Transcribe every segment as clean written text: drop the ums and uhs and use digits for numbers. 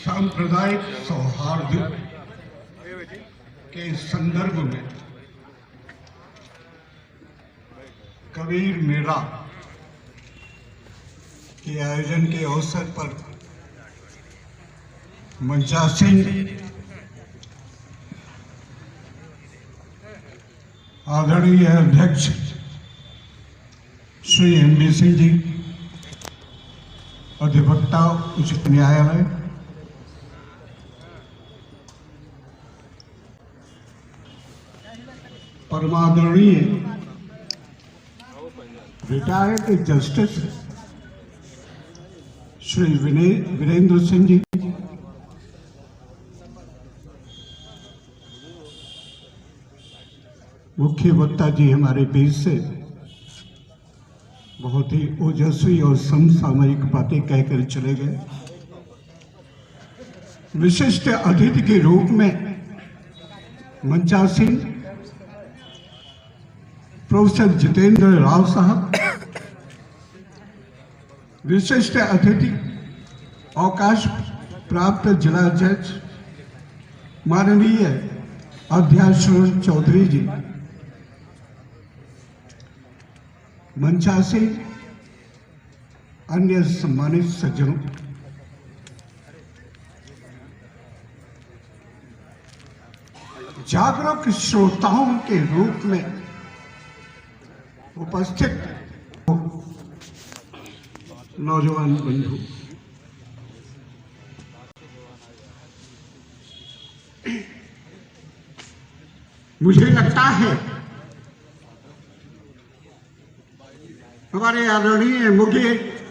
सांप्रदायिक सौहार्द के संदर्भ में कबीर मेला के आयोजन के अवसर पर मंचासीन आदरणीय अध्यक्ष श्री एम.बी. सिंह जी, अधिवक्ता उच्च न्यायालय, परमादरणीय रिटायर्ड जस्टिस श्री वीरेंद्र सिंह जी, मुख्य वक्ता जी हमारे बीच से बहुत ही ओजस्वी और समसामयिक बातें कहकर चले गए। विशिष्ट अतिथि के रूप में मंचासीन प्रोफेसर जितेंद्र राव साहब, विशिष्ट अतिथि अवकाश प्राप्त जिला जज माननीय अध्याक्ष चौधरी जी, मंचासीन अन्य सम्मानित सज्जनों, जागरूक श्रोताओं के रूप में उपस्थित नौजवान बंधु, मुझे लगता है हमारे आदरणीय मुख्य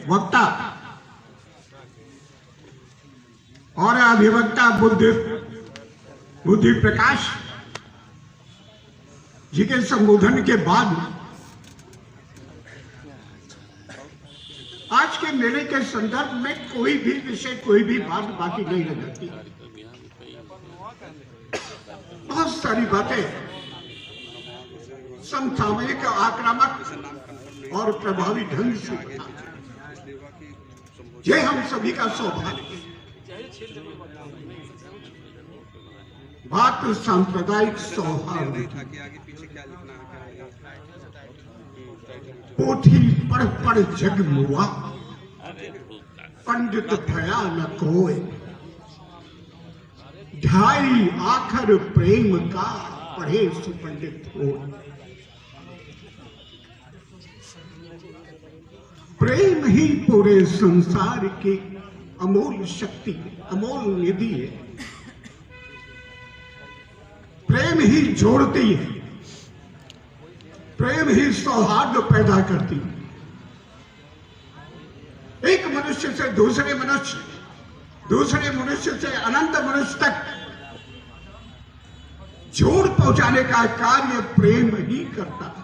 वक्ता और अभिवक्ता बुद्धि प्रकाश जी के संबोधन के बाद आज के मेले के संदर्भ में कोई भी विषय, कोई भी बात बाकी नहीं रह जाती। बहुत सारी बातें समसामयिक, आक्रामक और प्रभावी ढंग से ये हम सभी का सौभाग्य। बात सांप्रदायिक सौहार्द, पोथी पढ़ पढ़ जग मुआ, पंडित भया न कोय, ढाई आखर प्रेम का पढ़े सुपंडित हो। प्रेम ही पूरे संसार की अमूल शक्ति, अमूल निधि है। प्रेम ही जोड़ती है, प्रेम ही सौहार्द पैदा करती है। एक मनुष्य से दूसरे मनुष्य, दूसरे मनुष्य से अनंत मनुष्य तक जोड़ पहुंचाने का कार्य प्रेम ही करता है।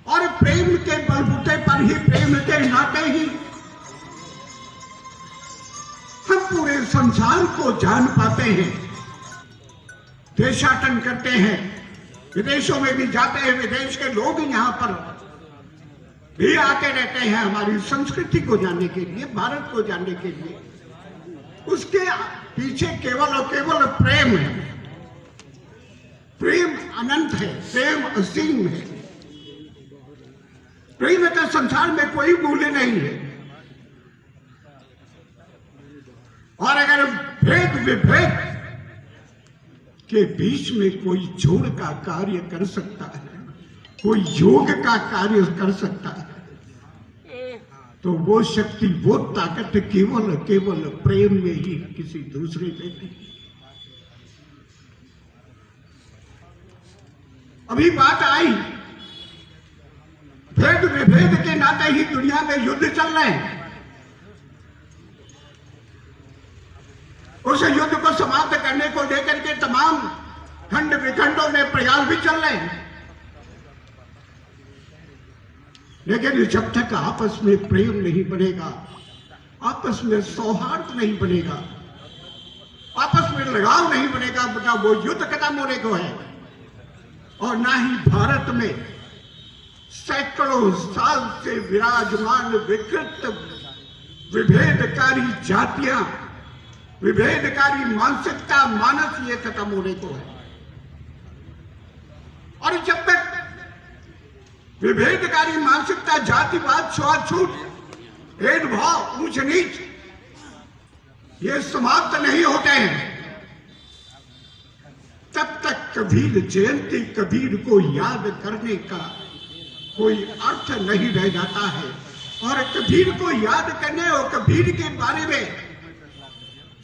और प्रेम के बलबूते पर ही, प्रेम के नाते ही हम पूरे संसार को जान पाते हैं, देशाटन करते हैं, विदेशों में भी जाते हैं, विदेश के लोग यहाँ पर भी आते रहते हैं हमारी संस्कृति को जानने के लिए, भारत को जानने के लिए। उसके पीछे केवल और केवल प्रेम है। प्रेम अनंत है, प्रेम असीम है। प्रेम का संसार में कोई मूल्य नहीं है। और अगर भेद विभेद के बीच में कोई जोड़ का कार्य कर सकता है, कोई योग का कार्य कर सकता है, तो वो शक्ति, वो ताकत केवल केवल प्रेम में ही किसी दूसरे व्यक्ति की। अभी बात आई, भेद विभेद के नाते ही दुनिया में युद्ध चल रहे हैं। उस युद्ध को समाप्त करने को लेकर के तमाम खंड विखंडों में प्रयास भी चल रहे हैं। लेकिन जब तक आपस में प्रेम नहीं बनेगा, आपस में सौहार्द नहीं बनेगा, आपस में लगाव नहीं बनेगा, ना वो युद्ध खत्म होने को है और ना ही भारत में सैकड़ों साल से विराजमान विकृत विभेदकारी जातियां, विभेदकारी मानसिकता, मानस ये खत्म होने को है। और जब तक विभेदकारी मानसिकता, जातिवाद, छुआछूत, भेदभाव, ऊंच नीच ये समाप्त नहीं होते हैं, तब तक कबीर जयंती, कबीर को याद करने का कोई अर्थ नहीं रह जाता है। और कबीर को याद करने और कबीर के बारे में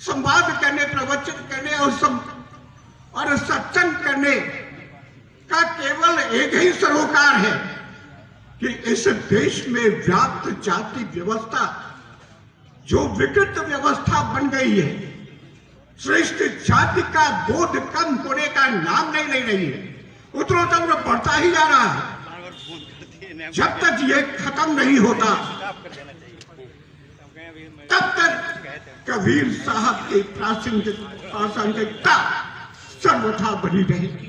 संवाद करने, प्रवचन करने और सत्संग करने का केवल एक ही सरोकार है कि इस देश में व्याप्त जाति व्यवस्था, जो विकृत व्यवस्था बन गई है, श्रेष्ठ जाति का बोध कम होने का नाम नहीं ले रही है, उत्तरोत्तर बढ़ता ही जा रहा है। जब तक ये खत्म नहीं होता, तब तक कबीर साहब की प्रासंगिकता सर्वथा बनी रहेगी।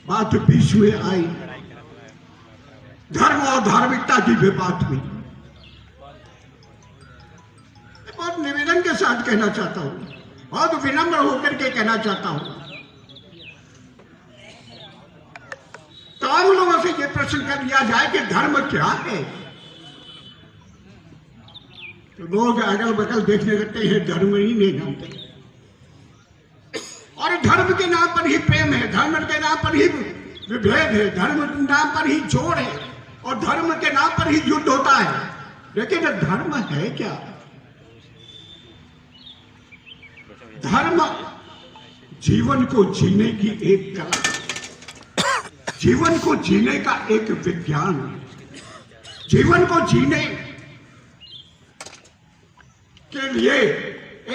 बात बीच में आई, धर्म और धार्मिकता की भी बात हुई। बहुत निवेदन के साथ कहना चाहता हूं, बहुत विनम्र होकर के कहना चाहता हूं, तमाम लोगों से यह प्रश्न कर लिया जाए कि धर्म क्या है, तो लोग अगल बगल देखने लगते हैं, धर्म ही नहीं जानते। और धर्म के नाम पर ही प्रेम है, धर्म के नाम पर ही विभेद है, धर्म के नाम पर ही जोड़ है, और धर्म के नाम पर ही युद्ध होता है। लेकिन धर्म है क्या? धर्म जीवन को जीने की एक कला, जीवन को जीने का एक विज्ञान, जीवन को जीने के लिए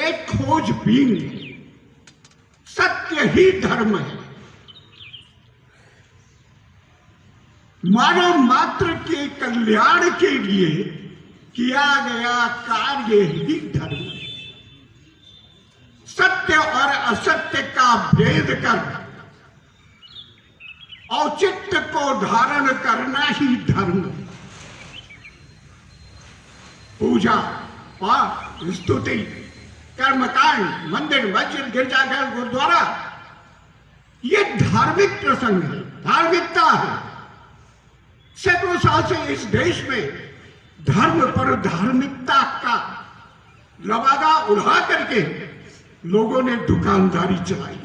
एक खोजबीन, सत्य ही धर्म है। मानव मात्र के कल्याण के लिए किया गया कार्य ही धर्म है। सत्य और असत्य का भेद कर औचित्य को धारण करना ही धर्म है। पूजा, पाठ, स्तुति, कर्मकांड, मंदिर, मस्जिद, गिरजाघर, गुरुद्वारा, ये धार्मिक प्रसंग है, धार्मिकता है। सैकड़ों साल से इस देश में धर्म पर धार्मिकता का लबादा उड़ा करके लोगों ने दुकानदारी चलाई है,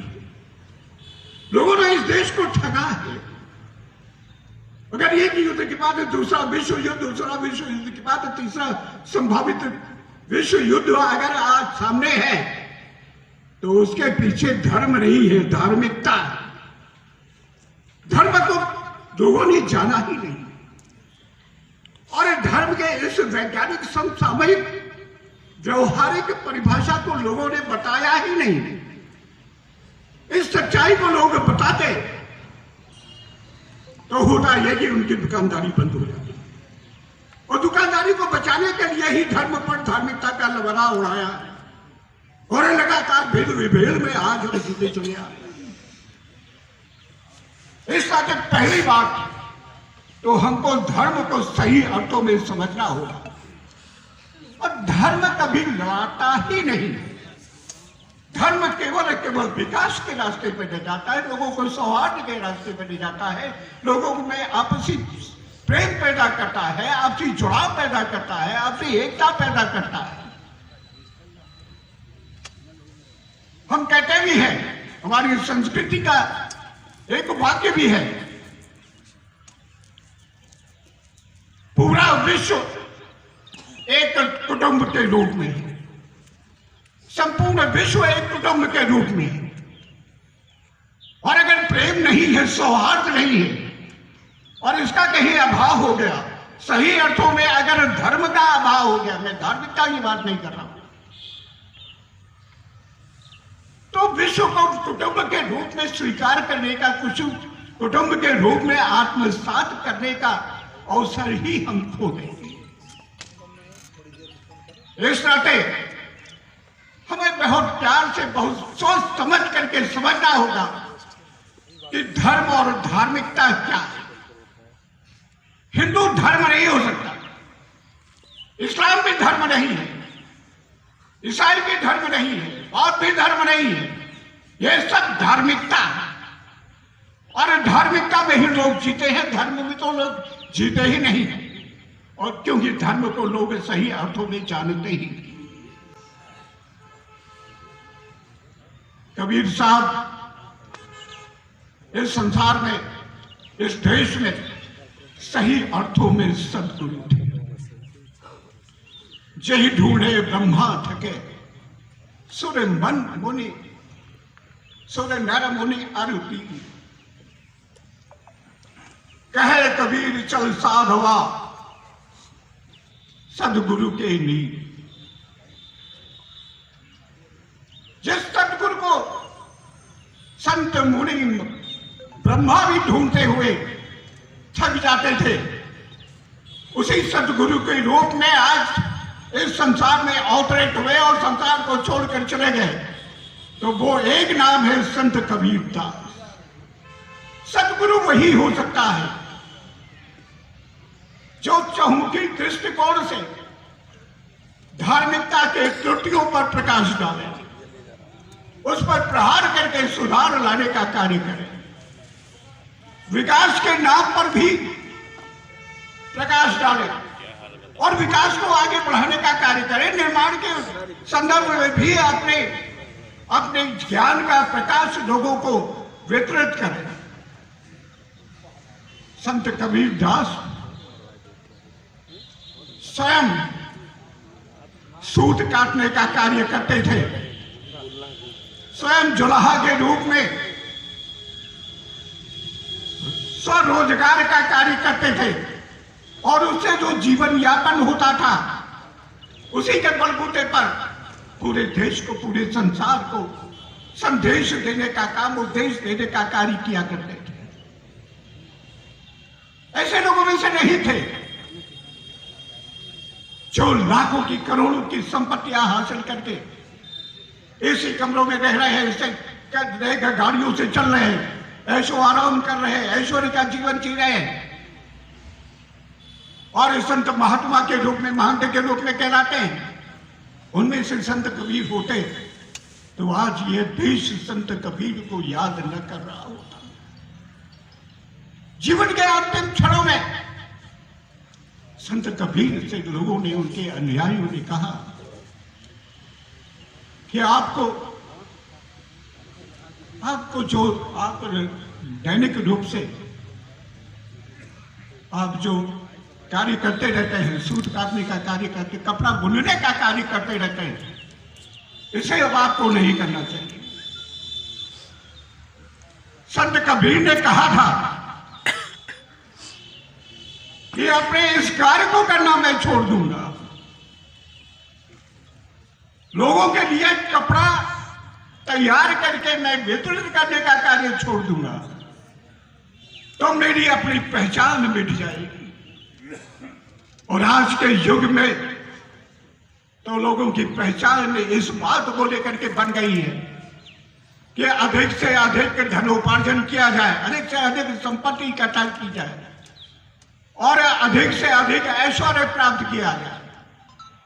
लोगों ने इस देश को ठगा है। अगर एक युद्ध के बाद दूसरा विश्व युद्ध, दूसरा विश्व युद्ध के बाद तीसरा संभावित विश्व युद्ध अगर आज सामने है, तो उसके पीछे धर्म नहीं है, धार्मिकता है। धर्म को लोगों ने जाना ही नहीं, और धर्म के इस वैज्ञानिक समसामयिक व्यवहारिक परिभाषा को लोगों ने बताया ही नहीं। इस सच्चाई को लोग बताते तो होता यह कि उनकी दुकानदारी बंद हो जाती, और दुकानदारी को बचाने के लिए ही धर्म पर धार्मिकता का लबड़ा उड़ाया, और लगातार भेद विभेद में आज हम जीते चले आ रहे हैं। इसका जब पहली बात तो हमको धर्म को सही अर्थों में समझना होगा, और धर्म कभी लड़ाता ही नहीं। धर्म केवल विकास के रास्ते पर ले जाता है, लोगों को सौहार्द के रास्ते पर ले जाता है, लोगों में आपसी प्रेम पैदा करता है, आपसी जुड़ाव पैदा करता है, आपसी एकता पैदा करता है। हम कहते भी हैं, हमारी संस्कृति का एक वाक्य भी है, पूरा विश्व एक कुटुंब के रूप में है, संपूर्ण विश्व एक कुटुंब के रूप में है। और अगर प्रेम नहीं है, सौहार्द नहीं है, और इसका कहीं अभाव हो गया, सही अर्थों में अगर धर्म का अभाव हो गया, मैं धार्मिकता की बात नहीं कर रहा हूं, तो विश्व को कुटुंब के रूप में स्वीकार करने का, कुछ कुटुंब के रूप में आत्मसात करने का अवसर ही हम खो देंगे। इस नाते हमें बहुत प्यार से, बहुत सोच समझ करके समझना होगा कि धर्म और धार्मिकता क्या है। हिंदू धर्म नहीं हो सकता, इस्लाम भी धर्म नहीं है, ईसाई भी धर्म नहीं है, और भी धर्म नहीं है। ये सब धार्मिकता है, और धार्मिकता में ही लोग जीते हैं, धर्म में तो लोग जीते ही नहीं है। और क्योंकि धर्म को लोग सही अर्थों में जानते ही नहीं। कबीर साहब इस संसार में, इस देश में सही अर्थों में सद्गुरु थे। जही ढूंढे ब्रह्मा थके, सुर मन मुनि, सुर नर मुनि अरुति। कहे कबीर चल साधवा, सदगुरु के नीर। जिस सदगुरु को संत मुनि ब्रह्मा भी ढूंढते हुए थक जाते थे, उसी सदगुरु के रूप में आज इस संसार में अवतरित हुए और संसार को छोड़कर चले गए। तो वो एक नाम है संत कबीर दास। सदगुरु वही हो सकता है जो चहुमुखी दृष्टिकोण से धार्मिकता के त्रुटियों पर प्रकाश डाले, उस पर प्रहार करके सुधार लाने का कार्य करे, विकास के नाम पर भी प्रकाश डाले और विकास को आगे बढ़ाने का कार्य करे, निर्माण के संदर्भ में भी अपने ज्ञान का प्रकाश लोगों को वितरित करे। संत कबीर दास स्वयं सूत काटने का कार्य करते थे, स्वयं जुलाहा के रूप में स्वरोजगार का कार्य करते थे और उससे जो जीवन यापन होता था उसी के बलबूते पर पूरे देश को, पूरे संसार को संदेश देने का काम, उपदेश देने का कार्य किया करते थे। ऐसे लोगों में से नहीं थे जो लाखों की, करोड़ों की संपत्तियां हासिल करके एसी कमरों में रह रहे हैं, ऐसे गाड़ियों से चल रहे हैं, ऐशो आराम कर रहे हैं, ऐश्वर्य का जीवन जी रहे हैं और संत महात्मा के रूप में, महंत के रूप में कहलाते हैं। उनमें से संत कबीर होते तो आज ये देश संत कबीर को याद न कर रहा होता। जीवन के अंतिम क्षणों में संत कबीर से लोगों ने, उनके अनुयायियों ने कहा कि आपको जो आप दैनिक रूप से आप जो कार्य करते रहते हैं, सूत काटने का कार्य करते, कपड़ा बुनने का कार्य करते रहते हैं, इसे अब आपको नहीं करना चाहिए। संत कबीर ने कहा था कि अपने इस कार्य को करना मैं छोड़ दूंगा, लोगों के लिए कपड़ा तैयार करके मैं वितरित करने का कार्य छोड़ दूंगा, तो मेरी अपनी पहचान मिट जाएगी। और आज के युग में तो लोगों की पहचान इस बात को लेकर के बन गई है कि अधिक से अधिक धनोपार्जन किया जाए, अधिक से अधिक संपत्ति इकट्ठा की जाए और अधिक से अधिक ऐश्वर्य प्राप्त किया जाए।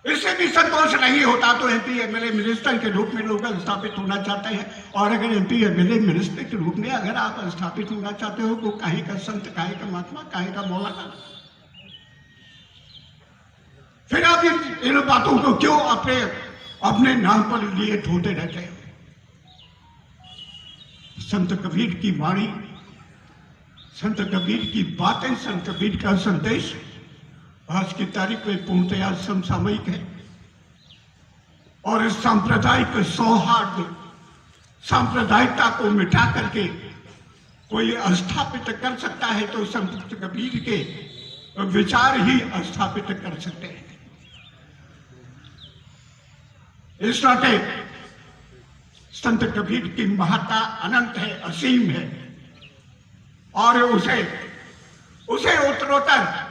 इससे भी संतोष नहीं होता तो एमपी एमएलए मिनिस्टर के रूप में लोग स्थापित होना चाहते हैं। और अगर एमपी एमएलए मिनिस्टर के रूप में अगर आप स्थापित होना चाहते हो तो काहे का संत, काहे का महात्मा, काहे का मौलाना, फिर आप इन बातों को क्यों अपने नाम पर लिए ढूंढते रहते हैं। संत कबीर की वाणी, संत कबीर की बातें, संत कबीर का संदेश आज की तारीख में पूर्णतया समसामयिक है और इस सांप्रदायिक सौहार्द, सांप्रदायिकता को मिटा करके कोई स्थापित कर सकता है तो संत कबीर के विचार ही स्थापित कर सकते हैं। इस नाते संत कबीर की महत्ता अनंत है, असीम है और उसे उत्तरोत्तर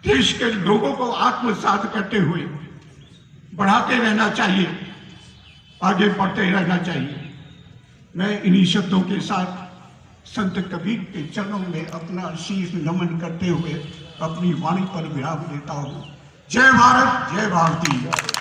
देश के लोगों को आत्मसात करते हुए बढ़ाते रहना चाहिए, आगे बढ़ते रहना चाहिए। मैं इन्हीं शब्दों के साथ संत कबीर के चरणों में अपना शीश नमन करते हुए अपनी वाणी पर विराम देता हूँ। जय भारत, जय भारती।